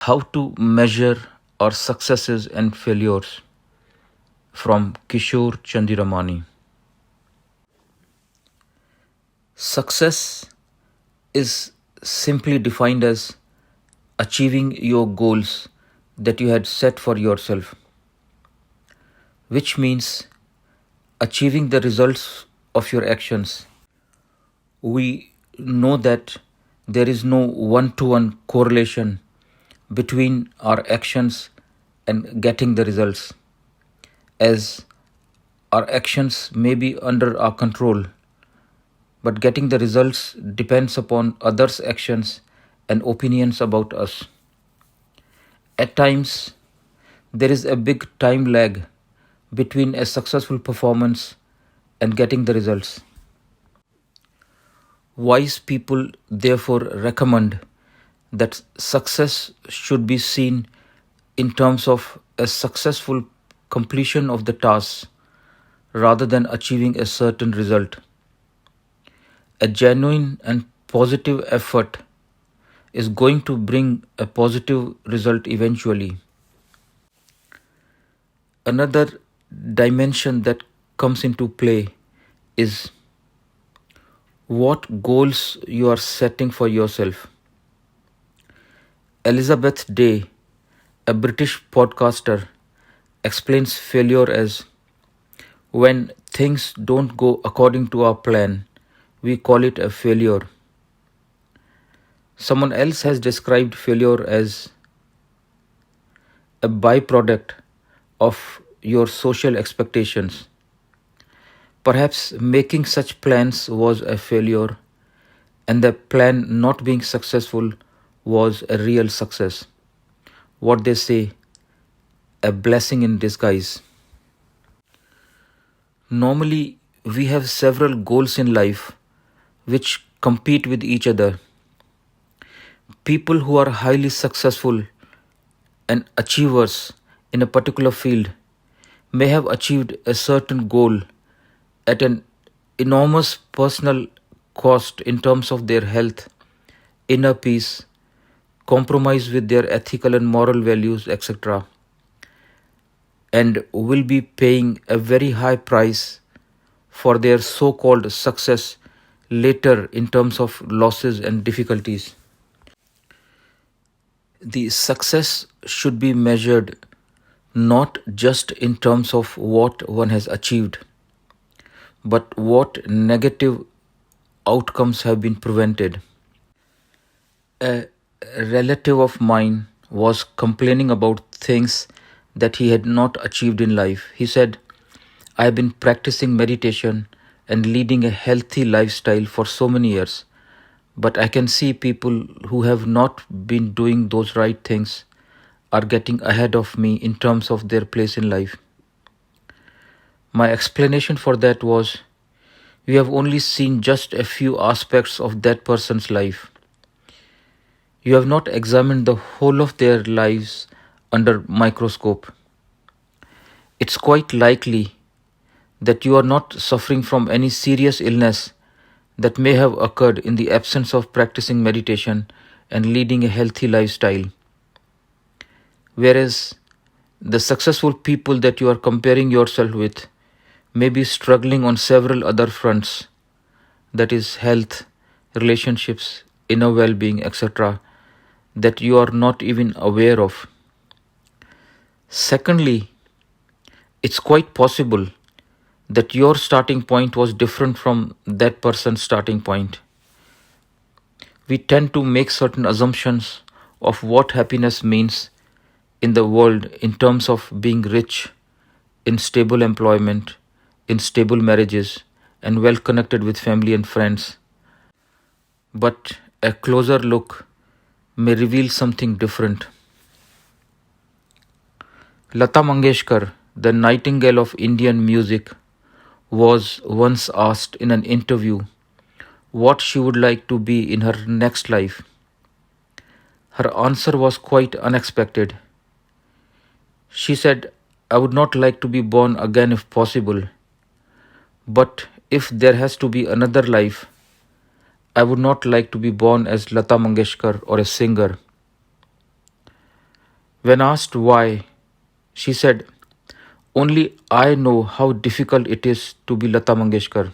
How to measure our successes and failures from Kishore Chandiramani. Success is simply defined as achieving your goals that you had set for yourself, which means achieving the results of your actions. We know that there is no one to one correlation between our actions and getting the results, as our actions may be under our control, but getting the results depends upon others' actions and opinions about us. At times, there is a big time lag between a successful performance and getting the results. Wise people therefore recommend that success should be seen in terms of a successful completion of the task rather than achieving a certain result. A genuine and positive effort is going to bring a positive result eventually. Another dimension that comes into play is what goals you are setting for yourself. Elizabeth Day, a British podcaster, explains failure as when things don't go according to our plan, we call it a failure. Someone else has described failure as a byproduct of your social expectations. Perhaps making such plans was a failure, and the plan not being successful was a real success. What they say, a blessing in disguise. Normally, we have several goals in life which compete with each other. People who are highly successful and achievers in a particular field may have achieved a certain goal at an enormous personal cost in terms of their health, inner peace, compromise with their ethical and moral values, etc., and will be paying a very high price for their so called success later in terms of losses and difficulties. The success should be measured not just in terms of what one has achieved, but what negative outcomes have been prevented. A relative of mine was complaining about things that he had not achieved in life. He said, I have been practicing meditation and leading a healthy lifestyle for so many years, but I can see people who have not been doing those right things are getting ahead of me in terms of their place in life. My explanation for that was, you have only seen just a few aspects of that person's life. You have not examined the whole of their lives under microscope. It's quite likely that you are not suffering from any serious illness that may have occurred in the absence of practicing meditation and leading a healthy lifestyle. Whereas the successful people that you are comparing yourself with may be struggling on several other fronts, that is, health, relationships, inner well being, etc., that you are not even aware of. Secondly, it's quite possible that your starting point was different from that person's starting point. We tend to make certain assumptions of what happiness means in the world in terms of being rich, in stable employment, in stable marriages, and well connected with family and friends. But a closer look may reveal something different. Lata Mangeshkar, the nightingale of Indian music, was once asked in an interview what she would like to be in her next life. Her answer was quite unexpected. She said, I would not like to be born again if possible, but if there has to be another life, I would not like to be born as Lata Mangeshkar or a singer. When asked why, she said, "Only I know how difficult it is to be Lata Mangeshkar."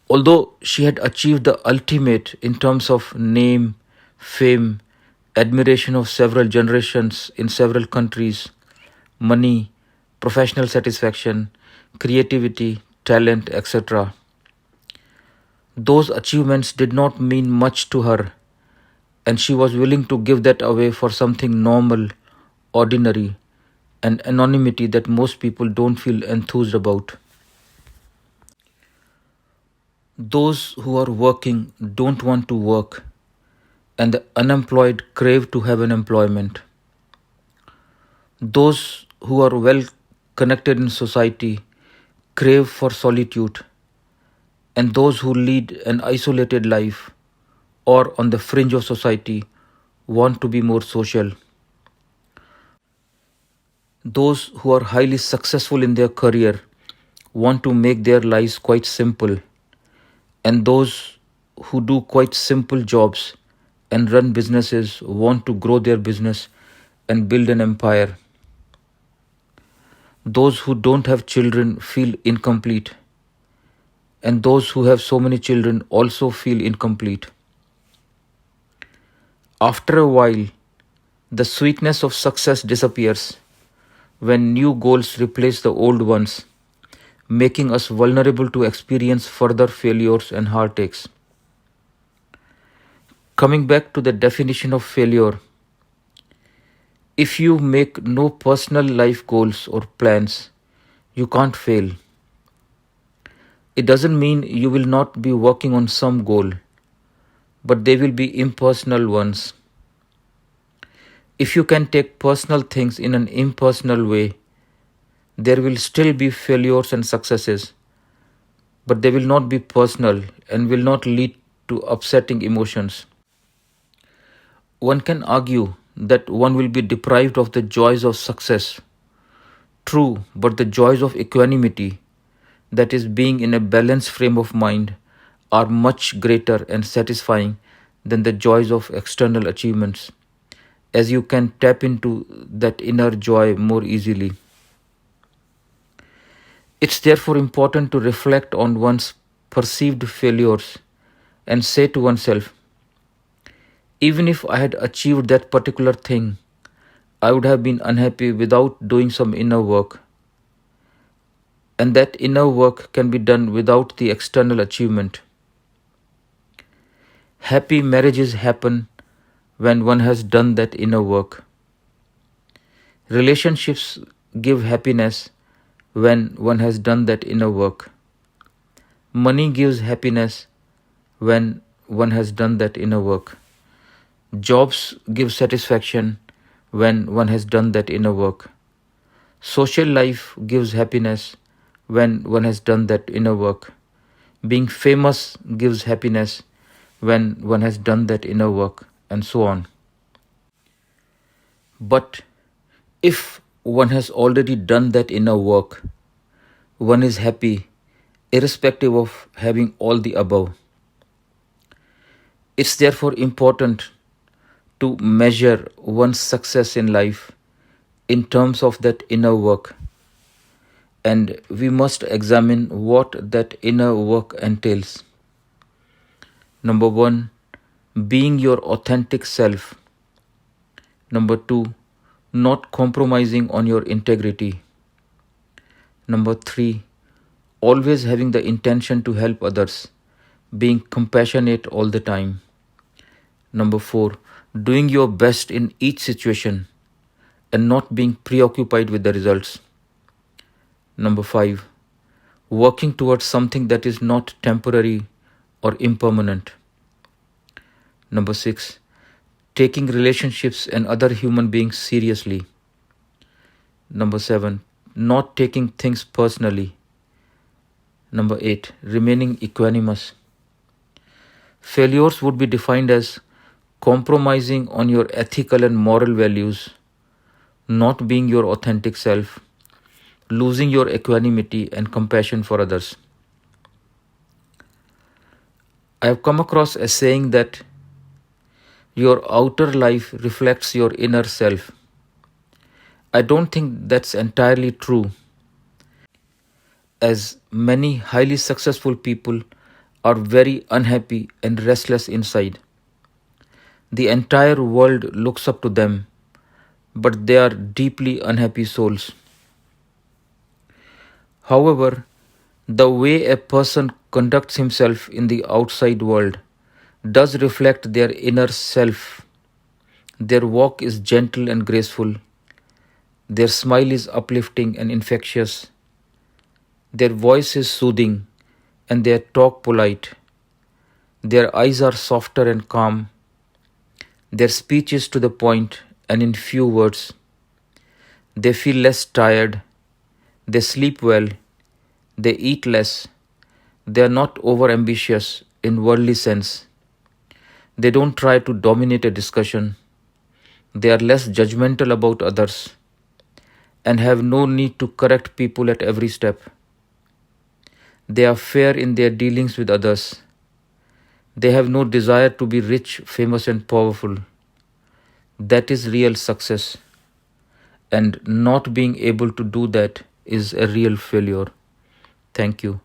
Although she had achieved the ultimate in terms of name, fame, admiration of several generations in several countries, money, professional satisfaction, creativity, talent, etc., those achievements did not mean much to her, and she was willing to give that away for something normal, ordinary, and anonymity that most people don't feel enthused about. Those who are working don't want to work, and the unemployed crave to have an employment. Those who are well connected in society crave for solitude, and those who lead an isolated life or on the fringe of society want to be more social. Those who are highly successful in their career want to make their lives quite simple, and those who do quite simple jobs and run businesses want to grow their business and build an empire. Those who don't have children feel incomplete, and those who have so many children also feel incomplete. After a while, the sweetness of success disappears when new goals replace the old ones, making us vulnerable to experience further failures and heartaches. Coming back to the definition of failure, if you make no personal life goals or plans, you can't fail. It doesn't mean you will not be working on some goal, but they will be impersonal ones. If you can take personal things in an impersonal way, there will still be failures and successes, but they will not be personal and will not lead to upsetting emotions. One can argue that one will be deprived of the joys of success. True, but the joys of equanimity, that is, being in a balanced frame of mind, are much greater and satisfying than the joys of external achievements, as you can tap into that inner joy more easily. It's therefore important to reflect on one's perceived failures and say to oneself, even if I had achieved that particular thing, I would have been unhappy without doing some inner work. And that inner work can be done without the external achievement. Happy marriages happen when one has done that inner work. Relationships give happiness when one has done that inner work. Money gives happiness when one has done that inner work. Jobs give satisfaction when one has done that inner work. Social life gives happiness when one has done that inner work. Being famous gives happiness when one has done that inner work, and so on. But if one has already done that inner work, one is happy irrespective of having all the above. It's therefore important to measure one's success in life in terms of that inner work, and we must examine what that inner work entails. Number 1, being your authentic self. Number 2, not compromising on your integrity. Number 3, always having the intention to help others, being compassionate all the time. Number 4, doing your best in each situation and not being preoccupied with the results. Number 5, working towards something that is not temporary or impermanent. Number 6, taking relationships and other human beings seriously. Number 7, not taking things personally. Number 8, remaining equanimous. Failures would be defined as compromising on your ethical and moral values, not being your authentic self, losing your equanimity and compassion for others. I have come across a saying that Your outer life reflects your inner self. I don't think that's entirely true, as many highly successful people are very unhappy and restless inside. The entire world looks up to them, but they are deeply unhappy souls. However, the way a person conducts himself in the outside world does reflect their inner self. Their walk is gentle and graceful. Their smile is uplifting and infectious. Their voice is soothing and their talk polite. Their eyes are softer and calm. Their speech is to the point and in few words. They feel less tired. They sleep well. They eat less. They are not overambitious in worldly sense. They don't try to dominate a discussion. They are less judgmental about others and have no need to correct people at every step. They are fair in their dealings with others. They have no desire to be rich, famous, and powerful. That is real success. And not being able to do that is a real failure. Thank you.